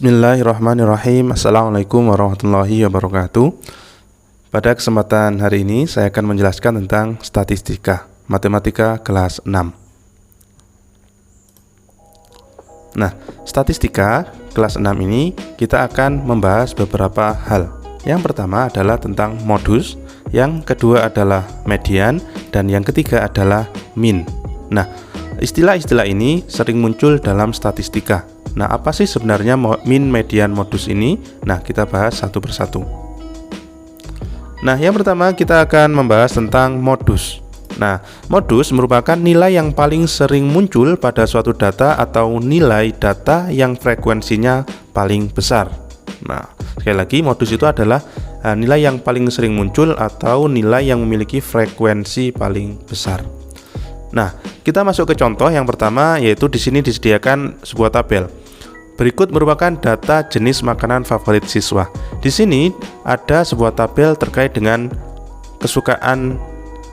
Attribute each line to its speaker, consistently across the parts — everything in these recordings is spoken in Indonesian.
Speaker 1: Bismillahirrahmanirrahim. Assalamualaikum warahmatullahi wabarakatuh. Pada kesempatan hari ini saya akan menjelaskan tentang statistika matematika kelas 6. Nah, statistika kelas 6 ini kita akan membahas beberapa hal. Yang pertama adalah tentang modus, yang kedua adalah median, dan yang ketiga adalah min. Nah, istilah-istilah ini sering muncul dalam statistika. Nah, apa sih sebenarnya min, median, modus ini? Nah, kita bahas satu persatu. Nah, yang pertama kita akan membahas tentang modus. Nah, modus merupakan nilai yang paling sering muncul pada suatu data atau nilai data yang frekuensinya paling besar. Nah, sekali lagi modus itu adalah nilai yang paling sering muncul atau nilai yang memiliki frekuensi paling besar. Nah, kita masuk ke contoh yang pertama, yaitu di sini disediakan sebuah tabel. Berikut merupakan data jenis makanan favorit siswa. Di sini ada sebuah tabel terkait dengan kesukaan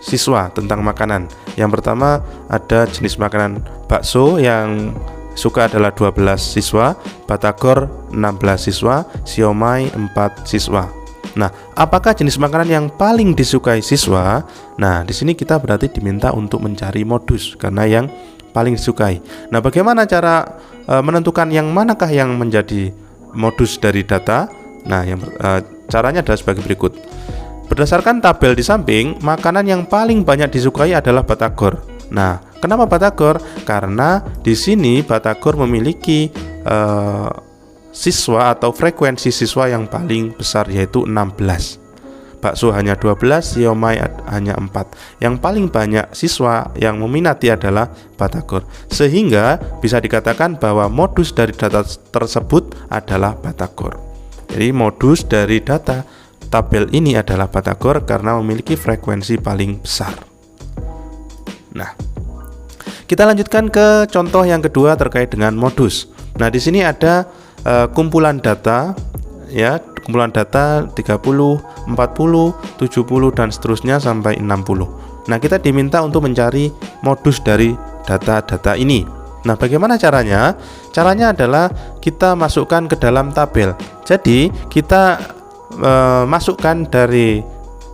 Speaker 1: siswa tentang makanan. Yang pertama ada jenis makanan bakso yang suka adalah 12 siswa, batagor 16 siswa, siomay 4 siswa. Nah, apakah jenis makanan yang paling disukai siswa? Nah, di sini kita berarti diminta untuk mencari modus karena yang paling disukai. Nah, bagaimana cara menentukan yang manakah yang menjadi modus dari data? Nah, caranya adalah sebagai berikut. Berdasarkan tabel di samping, makanan yang paling banyak disukai adalah batagor. Nah, kenapa batagor? Karena di sini batagor memiliki siswa atau frekuensi siswa yang paling besar, yaitu 16. Bakso hanya 12, siomay hanya 4. Yang paling banyak siswa yang meminati adalah batagor. Sehingga bisa dikatakan bahwa modus dari data tersebut adalah batagor. Jadi modus dari data tabel ini adalah batagor karena memiliki frekuensi paling besar. Nah, kita lanjutkan ke contoh yang kedua terkait dengan modus. Nah, di sini ada kumpulan data, ya, kumpulan data 30, 40, 70 dan seterusnya sampai 60. Nah, kita diminta untuk mencari modus dari data-data ini. Nah, bagaimana caranya? Caranya adalah kita masukkan ke dalam tabel. Jadi, kita masukkan dari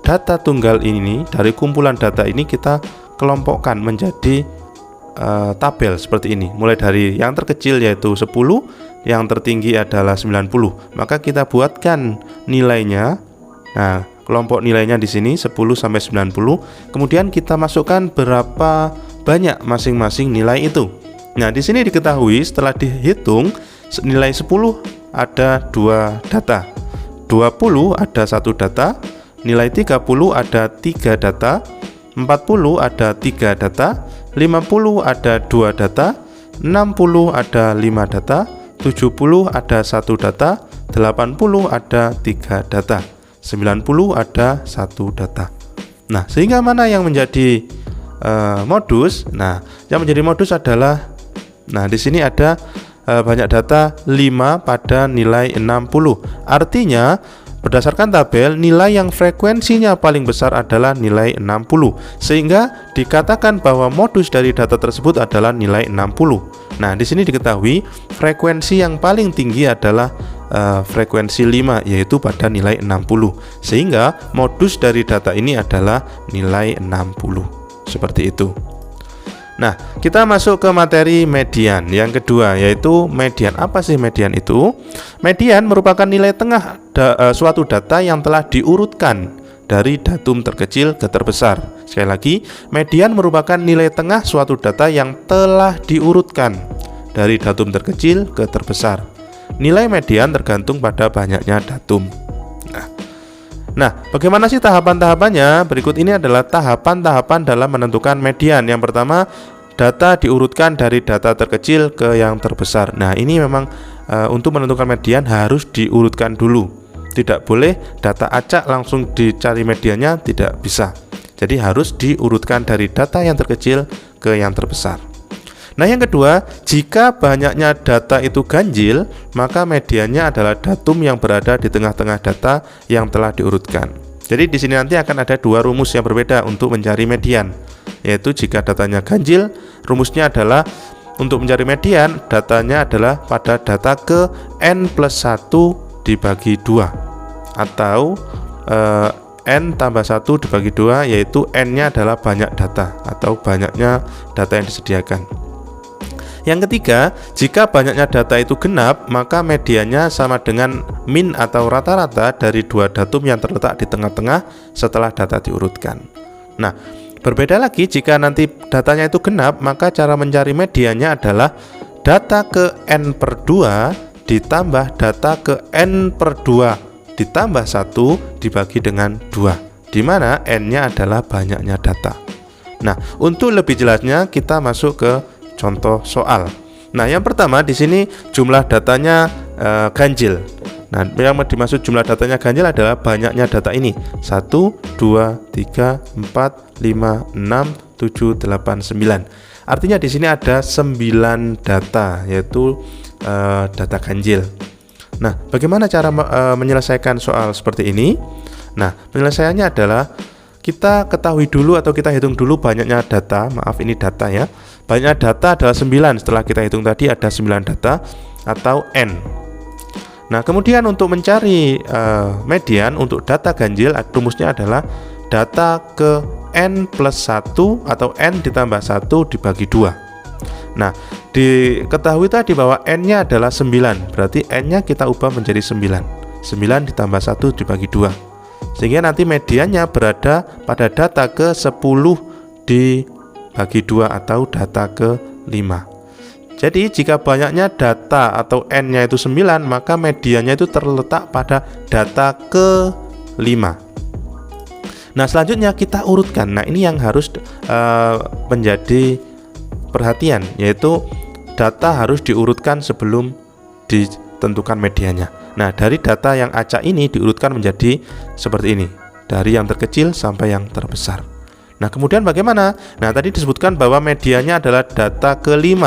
Speaker 1: data tunggal ini, dari kumpulan data ini kita kelompokkan menjadi tabel seperti ini. Mulai dari yang terkecil yaitu 10, yang tertinggi adalah 90. Maka kita buatkan nilainya. Nah, kelompok nilainya di sini 10 sampai 90. Kemudian kita masukkan berapa banyak masing-masing nilai itu. Nah, di sini diketahui setelah dihitung nilai 10 ada 2 data. 20 ada 1 data, nilai 30 ada 3 data, 40 ada 3 data, 50 ada 2 data, 60 ada 5 data, 70 ada 1 data, 80 ada 3 data, 90 ada 1 data. Nah, sehingga mana yang menjadi modus? Nah, yang menjadi modus adalah, nah, di sini ada banyak data 5 pada nilai 60. Artinya berdasarkan tabel, nilai yang frekuensinya paling besar adalah nilai 60. Sehingga dikatakan bahwa modus dari data tersebut adalah nilai 60. Nah, di sini diketahui frekuensi yang paling tinggi adalah frekuensi 5, yaitu pada nilai 60. Sehingga modus dari data ini adalah nilai 60. Seperti itu. Nah, kita masuk ke materi median yang kedua, yaitu median. Apa sih median itu? Median merupakan nilai tengah suatu data yang telah diurutkan dari datum terkecil ke terbesar. Sekali lagi, median merupakan nilai tengah suatu data yang telah diurutkan dari datum terkecil ke terbesar. Nilai median tergantung pada banyaknya datum. Nah, bagaimana sih tahapan-tahapannya? Berikut ini adalah tahapan-tahapan dalam menentukan median. Yang pertama, data diurutkan dari data terkecil ke yang terbesar. Nah, ini memang untuk menentukan median harus diurutkan dulu. Tidak boleh data acak langsung dicari mediannya, tidak bisa. Jadi harus diurutkan dari data yang terkecil ke yang terbesar. Nah, yang kedua, jika banyaknya data itu ganjil, maka mediannya adalah datum yang berada di tengah-tengah data yang telah diurutkan. Jadi di sini nanti akan ada 2 rumus yang berbeda untuk mencari median, yaitu jika datanya ganjil, rumusnya adalah untuk mencari median, datanya adalah pada data ke n plus 1 dibagi 2, atau n tambah 1 dibagi 2, yaitu n-nya adalah banyak data atau banyaknya data yang disediakan. Yang ketiga, jika banyaknya data itu genap, maka mediannya sama dengan min atau rata-rata dari dua datum yang terletak di tengah-tengah setelah data diurutkan. Nah, berbeda lagi jika nanti datanya itu genap, maka cara mencari mediannya adalah data ke n per 2 ditambah data ke n per 2 ditambah 1 dibagi dengan 2, di mana n-nya adalah banyaknya data. Nah, untuk lebih jelasnya kita masuk ke contoh soal. Nah, yang pertama di sini jumlah datanya ganjil. Nah, yang dimaksud jumlah datanya ganjil adalah banyaknya data ini 1, 2, 3, 4, 5, 6, 7, 8, 9. Artinya di sini ada 9 data, yaitu data ganjil. Nah, bagaimana cara menyelesaikan soal seperti ini? Nah, penyelesaiannya adalah kita ketahui dulu atau kita hitung dulu banyaknya data. Maaf, ini data ya. Banyaknya data adalah 9. Setelah kita hitung tadi ada 9 data atau n. Nah, kemudian untuk mencari median untuk data ganjil, rumusnya adalah data ke n plus 1 atau n ditambah 1 dibagi 2. Nah, diketahui tadi bahwa n-nya adalah 9, berarti n-nya kita ubah menjadi 9. 9 ditambah 1 dibagi 2. Sehingga nanti mediannya berada pada data ke 10 dibagi 2 atau data ke 5. Jadi jika banyaknya data atau n-nya itu 9, maka mediannya itu terletak pada data ke 5. Nah, selanjutnya kita urutkan. Nah, ini yang harus menjadi perhatian, yaitu data harus diurutkan sebelum ditentukan mediannya. Nah, dari data yang acak ini diurutkan menjadi seperti ini, dari yang terkecil sampai yang terbesar. Nah, kemudian bagaimana? Nah, tadi disebutkan bahwa mediannya adalah data ke-5.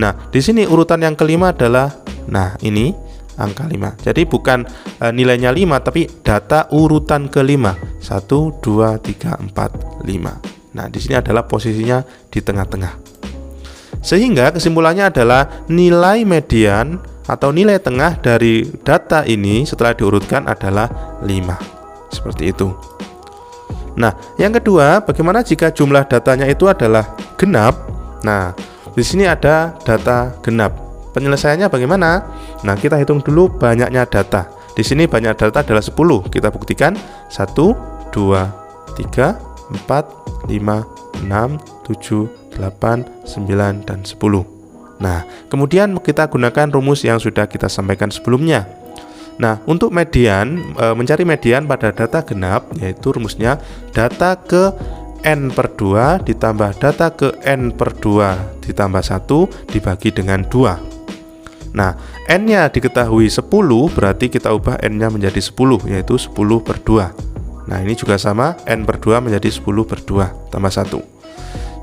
Speaker 1: Nah, di sini urutan yang kelima adalah, nah ini angka 5. Jadi bukan nilainya 5, tapi data urutan ke-5. 1, 2, 3, 4, 5. Nah, di sini adalah posisinya di tengah-tengah. Sehingga kesimpulannya adalah nilai median atau nilai tengah dari data ini setelah diurutkan adalah 5. Seperti itu. Nah, yang kedua, bagaimana jika jumlah datanya itu adalah genap? Nah, di sini ada data genap. Penyelesaiannya bagaimana? Nah, kita hitung dulu banyaknya data. Di sini banyak data adalah 10. Kita buktikan 1, 2, 3, 4, 5, 6, 7, 8, 9, dan 10. Nah, kemudian kita gunakan rumus yang sudah kita sampaikan sebelumnya. Nah, untuk median, mencari median pada data genap, yaitu rumusnya data ke n per 2 ditambah data ke n per 2 ditambah 1 dibagi dengan 2. Nah, n-nya diketahui 10, berarti kita ubah n-nya menjadi 10, yaitu 10 per 2. Nah, ini juga sama, n per 2 menjadi 10 per 2 tambah 1.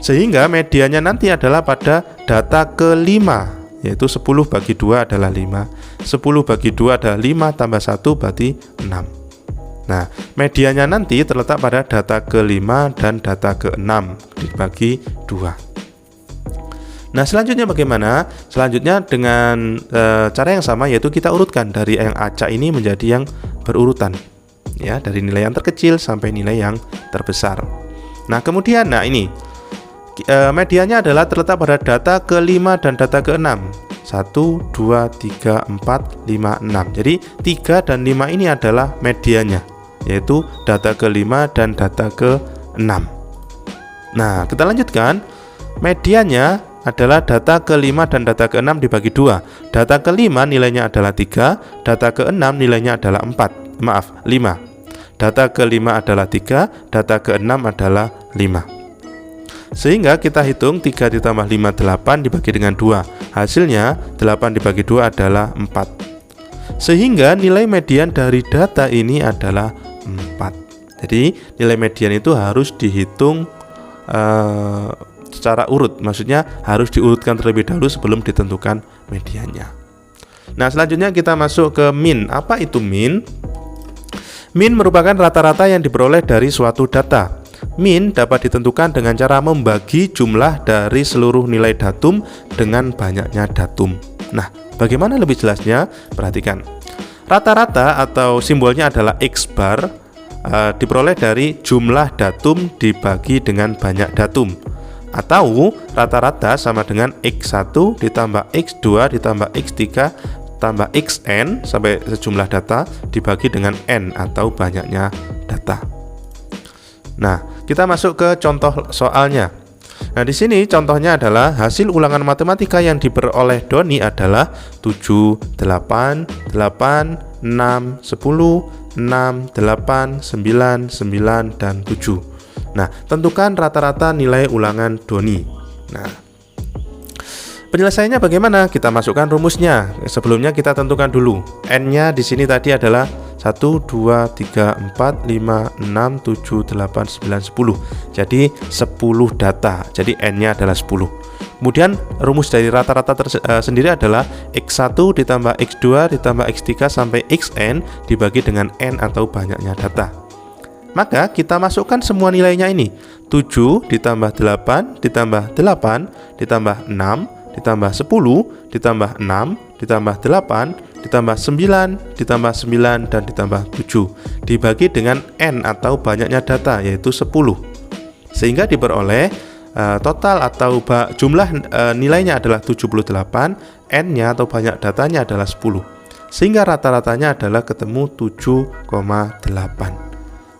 Speaker 1: Sehingga mediannya nanti adalah pada data ke-5, yaitu 10 bagi 2 adalah 5. 10 bagi 2 adalah 5 tambah 1 berarti 6. Nah, mediannya nanti terletak pada data ke-5 dan data ke-6 dibagi 2. Nah, selanjutnya bagaimana? Selanjutnya dengan cara yang sama, yaitu kita urutkan dari yang acak ini menjadi yang berurutan, ya, dari nilai yang terkecil sampai nilai yang terbesar. Nah, kemudian, nah ini mediannya adalah terletak pada data ke-5 dan data ke-6. 1, 2, 3, 4, 5, 6. Jadi 3 dan 5 ini adalah mediannya, yaitu data ke-5 dan data ke-6. Nah, kita lanjutkan. Mediannya adalah data ke-5 dan data ke-6 dibagi 2. Data ke-5 nilainya adalah 3, data ke-6 nilainya adalah 5. Data ke-5 adalah 3, data ke-6 adalah 5. Sehingga kita hitung 3 ditambah 5, 8 dibagi dengan 2. Hasilnya 8 dibagi 2 adalah 4. Sehingga nilai median dari data ini adalah 4. Jadi nilai median itu harus dihitung secara urut. Maksudnya harus diurutkan terlebih dahulu sebelum ditentukan mediannya. Nah, selanjutnya kita masuk ke min. Apa itu min? Min merupakan rata-rata yang diperoleh dari suatu data. Min dapat ditentukan dengan cara membagi jumlah dari seluruh nilai datum dengan banyaknya datum. Nah, bagaimana lebih jelasnya? Perhatikan. Rata-rata atau simbolnya adalah X bar diperoleh dari jumlah datum dibagi dengan banyak datum. Atau rata-rata sama dengan X1 ditambah X2 ditambah X3 tambah Xn sampai sejumlah data dibagi dengan N atau banyaknya data. Nah, kita masuk ke contoh soalnya. Nah, di sini contohnya adalah hasil ulangan matematika yang diperoleh Doni adalah 7, 8, 8, 6, 10, 6, 8, 9, 9, dan 7. Nah, tentukan rata-rata nilai ulangan Doni. Nah, penyelesaiannya bagaimana? Kita masukkan rumusnya. Sebelumnya kita tentukan dulu. N-nya di sini tadi adalah 1, 2, 3, 4, 5, 6, 7, 8, 9, 10. Jadi 10 data. Jadi N-nya adalah 10. Kemudian rumus dari rata-rata sendiri adalah X1 ditambah X2 ditambah X3 sampai Xn dibagi dengan N atau banyaknya data. Maka kita masukkan semua nilainya ini. 7 ditambah 8 ditambah 8 ditambah 6 ditambah 10 ditambah 6 ditambah 8 ditambah 9 ditambah 9 dan ditambah 7 dibagi dengan N atau banyaknya data yaitu 10, sehingga diperoleh total atau jumlah nilainya adalah 78, N-nya atau banyak datanya adalah 10, sehingga rata-ratanya adalah ketemu 7,8.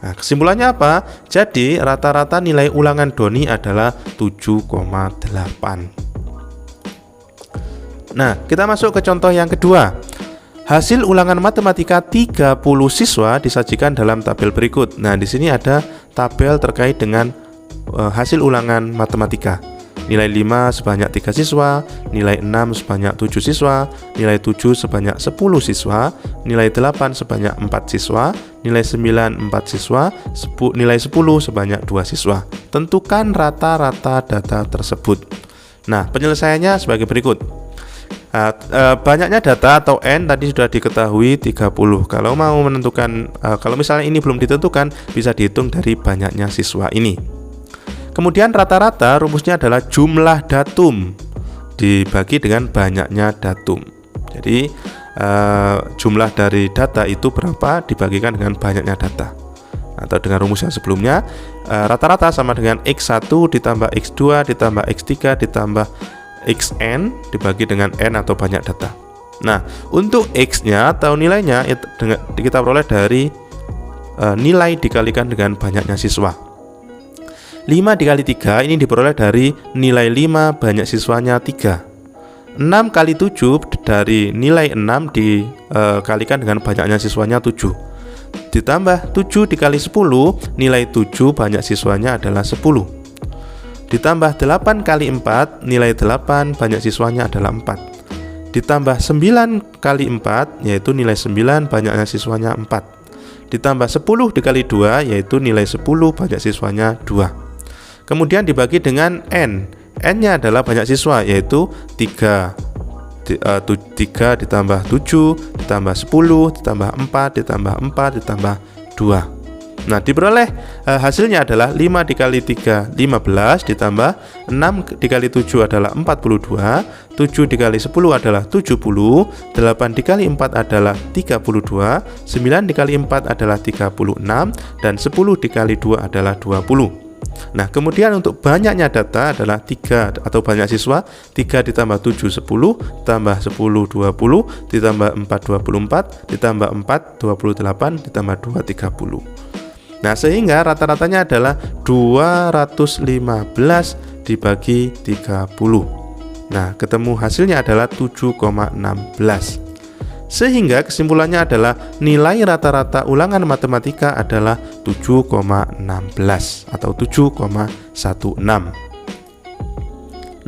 Speaker 1: Nah, kesimpulannya apa? Jadi rata-rata nilai ulangan Doni adalah 7,8. Nah, kita masuk ke contoh yang kedua. Hasil ulangan matematika 30 siswa disajikan dalam tabel berikut. Nah, di sini ada tabel terkait dengan hasil ulangan matematika. Nilai 5 sebanyak 3 siswa, nilai 6 sebanyak 7 siswa, nilai 7 sebanyak 10 siswa, nilai 8 sebanyak 4 siswa, nilai 9 4 siswa, nilai 10 sebanyak 2 siswa. Tentukan rata-rata data tersebut. Nah, penyelesaiannya sebagai berikut. Banyaknya data atau N tadi sudah diketahui 30. Kalau mau menentukan, kalau misalnya ini belum ditentukan, bisa dihitung dari banyaknya siswa ini. Kemudian rata-rata rumusnya adalah jumlah datum dibagi dengan banyaknya datum. Jadi jumlah dari data itu berapa dibagikan dengan banyaknya data. Atau dengan rumus yang sebelumnya, rata-rata sama dengan X1 ditambah X2 ditambah X3 ditambah Xn dibagi dengan N atau banyak data. Nah, untuk X-nya atau nilainya kita peroleh dari nilai dikalikan dengan banyaknya siswa. 5 dikali 3 ini diperoleh dari nilai 5 banyak siswanya 3. 6 kali 7 dari nilai 6 dikalikan dengan banyaknya siswanya 7. Ditambah 7 dikali 10, nilai 7 banyak siswanya adalah 10. Ditambah 8 kali 4, nilai 8 banyak siswanya adalah 4. Ditambah 9 kali 4, yaitu nilai 9 banyaknya siswanya 4. Ditambah 10 dikali 2, yaitu nilai 10 banyak siswanya 2. Kemudian dibagi dengan N. N-nya adalah banyak siswa, yaitu 3 ditambah 7 ditambah 10 ditambah 4 ditambah 4 ditambah 2. Nah, diperoleh hasilnya adalah 5 dikali 3 15 ditambah 6 dikali 7 adalah 42, 7 dikali 10 adalah 70, 8 dikali 4 adalah 32, 9 dikali 4 adalah 36, dan 10 dikali 2 adalah 20. Nah, kemudian untuk banyaknya data adalah 3 atau banyak siswa, 3 ditambah 7 10, ditambah 10 20, ditambah 4 24, ditambah 4 28, ditambah 2 30. Nah, sehingga rata-ratanya adalah 215 dibagi 30. Nah, ketemu hasilnya adalah 7,16. Sehingga kesimpulannya adalah nilai rata-rata ulangan matematika adalah 7,16 atau 7,16.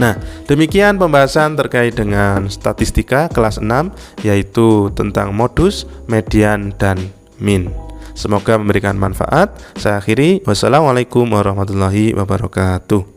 Speaker 1: Nah, demikian pembahasan terkait dengan statistika kelas 6, yaitu tentang modus, median, dan min. Semoga memberikan manfaat. Saya akhiri. Wassalamualaikum warahmatullahi wabarakatuh.